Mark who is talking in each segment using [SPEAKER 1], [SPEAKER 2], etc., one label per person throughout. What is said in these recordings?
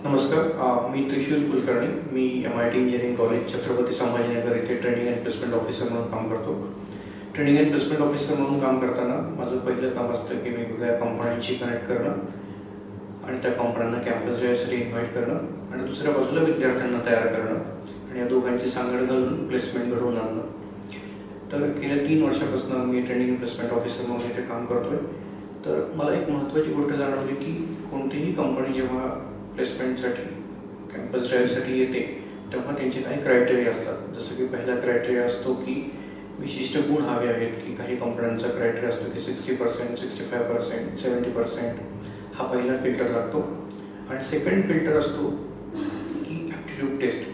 [SPEAKER 1] नमस्कार, मी त्रिशूल कुलकर्णी. मी MIT engineering college Chhatrapati Sambhajinagar येथे training and placement officer म्हणून काम करतो. ट्रेनिंग अँड प्लेसमेंट ऑफिसर म्हणून काम करताना माझं पहिलं काम असतं की वेगवेगळ्या कंपन्यांशी कनेक्ट करणं आणि त्या कंपन्यांना कॅम्पस ड्राईव्हसाठी इन्व्हाइट करणं आणि दुसऱ्या बाजूला विद्यार्थ्यांना तयार करणं आणि या दोघांची सांगड घालून प्लेसमेंट घडवून आणणं. तर गेल्या 3 वर्षापासून मी ट्रेनिंग अँड प्लेसमेंट ऑफिसर म्हणून इथे काम करतोय. तर मला एक महत्त्वाची गोष्ट जाणवली की कोणतीही कंपनी जेव्हा प्लेसमेंटसाठी कॅम्पस ड्राईव्हसाठी येते तेव्हा त्यांचे काही क्रायटेरिया असतात. जसं की पहिला क्रायटेरिया असतो की विशिष्ट गुण हवे आहेत, की काही कंपन्यांचा क्रायटेरिया असतो की 60%, 65%, 70% हा पहिला फिल्टर लागतो. आणि सेकंड फिल्टर असतो की ॲप्टिट्यूड टेस्ट.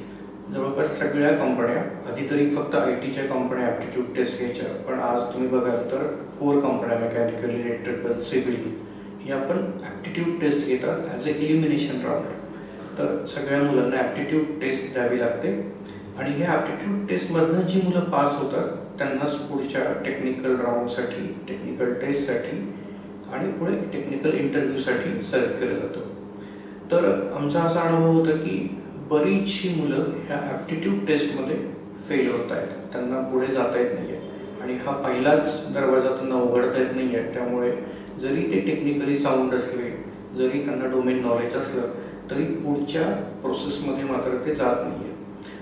[SPEAKER 1] जवळपास सगळ्या कंपन्या, आधी तरी फक्त IT च्या कंपन्या ॲप्टिट्यूड टेस्ट घ्यायच्या, पण आज तुम्ही बघाल तर 4 कंपन्या मेकॅनिकल, इलेक्ट्रिकल, सिव्हिल या पण ॲप्टिट्यूड टेस्ट घेतात ॲज अ एलिमिनेशन राऊंड. तर सगळ्या मुलांना ॲप्टिट्यूड टेस्ट द्यावी लागते आणि ह्या ॲप्टिट्यूड टेस्टमधनं जी मुलं पास होतात त्यांनाच पुढच्या टेक्निकल राऊंडसाठी, टेक्निकल टेस्टसाठी आणि पुढे टेक्निकल इंटरव्ह्यूसाठी सिलेक्ट केलं जातं. तर आमचा असा अनुभव होता की बरीचशी मुलं ह्या ॲप्टिट्यूड टेस्टमध्ये फेल होत आहेत, त्यांना पुढे जाता येत नाही आहे आणि हा पहिलाच दरवाजा त्यांना उघडता येत नाही आहे. त्यामुळे जरी ते टेक्निकली साऊंड असले, जरी त्यांना डोमेन नॉलेज असलं तरी पुढच्या प्रोसेसमध्ये मात्र ते जात नाही आहे.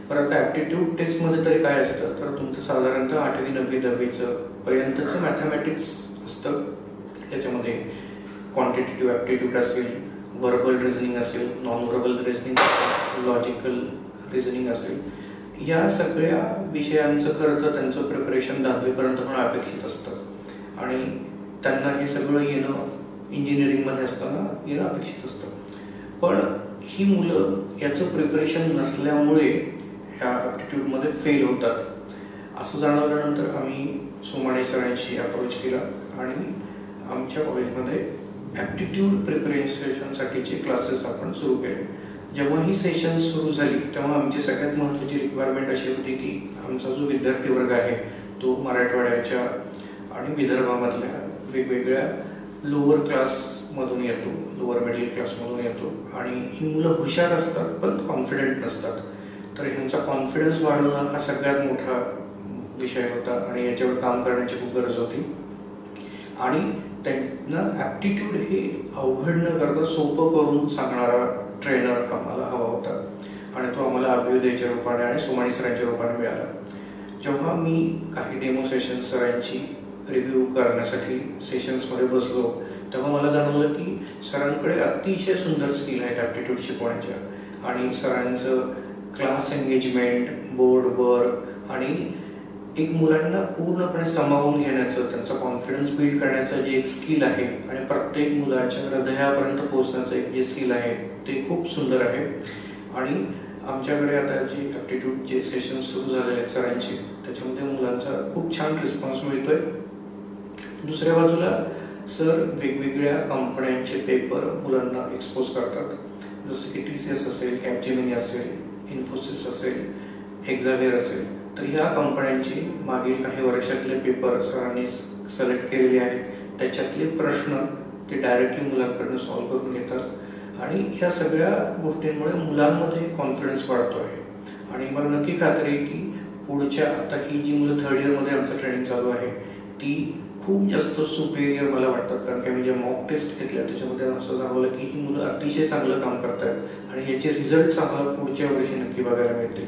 [SPEAKER 1] पण आता ॲप्टिट्यूड टेस्टमध्ये तरी काय असतं, तर तुमचं साधारणतः 8वी, 9वी, 10वीचं पर्यंतचं मॅथमॅटिक्स असतं. याच्यामध्ये क्वांटिटेटिव्ह ॲप्टिट्यूड असेल, व्हर्बल रिझनिंग असेल, नॉन व्हर्बल रिझनिंग असेल, लॉजिकल रिझनिंग असेल, या सगळ्या विषयांचं खरं तर त्यांचं प्रिपरेशन 10वीपर्यंत होणं अपेक्षित असतं आणि त्यांना हे सगळं येणं इंजिनिअरिंगमध्ये असताना येणं अपेक्षित असतं. पण ही मुलं याचं प्रिपरेशन नसल्यामुळे ह्या ॲप्टिट्यूडमध्ये फेल होतात. असं जाणवल्यानंतर आम्ही सोमाणे सरांशी अप्रोच केला आणि आमच्या कॉलेजमध्ये ॲप्टिट्यूड प्रिपरेशनसाठीचे क्लासेस आपण सुरू केले. जेव्हा ही सेशन सुरू झाली तेव्हा आमची सगळ्यात महत्त्वाची रिक्वायरमेंट अशी होती की आमचा जो विद्यार्थी वर्ग आहे तो मराठवाड्याच्या आणि विदर्भामधल्या वेगवेगळ्या लोअर क्लासमधून येतो, लोअर मिडल क्लासमधून येतो आणि ही मुलं हुशार असतात पण कॉन्फिडंट नसतात. तर ह्यांचा कॉन्फिडन्स वाढवणं हा सगळ्यात मोठा विषय होता आणि याच्यावर काम करण्याची खूप गरज होती. आणि त्यांना ॲप्टिट्यूड हे अवघड न करता सोपं करून सांगणारा ट्रेनर आम्हाला हवा होता आणि तो आम्हाला अभ्युदयच्या रूपाने आणि सोमाणी सरांच्या रूपाने मिळाला. जेव्हा मी काही डेमो सेशन्स सरांची रिव्ह्यू करण्यासाठी सेशन्समध्ये बसलो तेव्हा मला जाणवलं की सरांकडे अतिशय सुंदर स्किल आहेत ॲप्टिट्यूड शिकवण्याच्या आणि सरांचं क्लास एंगेजमेंट, बोर्ड वर्क आणि एक मुलांना पूर्णपणे सामावून घेण्याचं, त्यांचा कॉन्फिडन्स बिल्ड करण्याचं जे एक स्किल आहे आणि प्रत्येक मुलाच्या हृदयापर्यंत पोहोचण्याचं एक जे स्किल आहे ते खूप सुंदर आहे. आणि आमच्याकडे आता जे ॲप्टिट्यूडचे सेशन सुरू झालेले आहेत सरांचे, त्याच्यामध्ये मुलांचा खूप छान रिस्पॉन्स मिळतोय. दुसऱ्या बाजूला सर वेगवेगळ्या कंपन्यांचे पेपर मुलांना एक्सपोज करतात, जसं की TCS असेल, कॅपजेमिनी असेल, इन्फोसिस असेल, हेक्झावेर असेल. तर ह्या कंपन्यांचे मागील काही वर्षातले पेपर सरांनी सिलेक्ट केलेले आहेत. त्याच्यातले प्रश्न ते डायरेक्टली मुलांकडून सॉल्व्ह करून घेतात आणि ह्या सगळ्या गोष्टींमुळे मुलांमध्ये कॉन्फिडन्स वाढतो आहे. आणि मला नक्की खात्री आहे की पुढच्या आता ही जी मुलं 3rd इयरमध्ये आमचं ट्रेनिंग चालू आहे ती खूप जास्त सुपेरियर मला वाटतात, कारण की आम्ही जे मॉक टेस्ट घेतल्या त्याच्यामध्ये असं जाणवलं की ही मुलं अतिशय चांगलं काम करत आहेत आणि याचे रिझल्ट्स आम्हाला पुढच्या वर्षी नक्की बघायला मिळतील.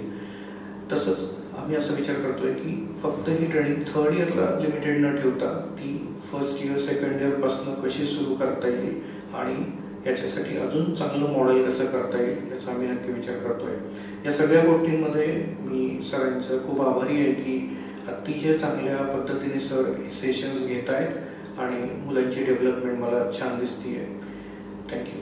[SPEAKER 1] तसंच आम्ही असा विचार करतोय की फक्त ही ट्रेनिंग 3rd इयरला लिमिटेड न ठेवता ती 1st इयर, 2nd इयरपासून कशी सुरू करता येईल आणि याच्यासाठी अजून चांगलं मॉडेल कसं करता येईल याचा आम्ही नक्की विचार करतोय. या सगळ्या गोष्टींमध्ये मी सरांचं खूप आभारी आहे की अतिशय चांगल्या पद्धतीने सर सेशन्स घेत आहेत आणि मुलांची डेव्हलपमेंट मला छान दिसते आहे. थँक्यू.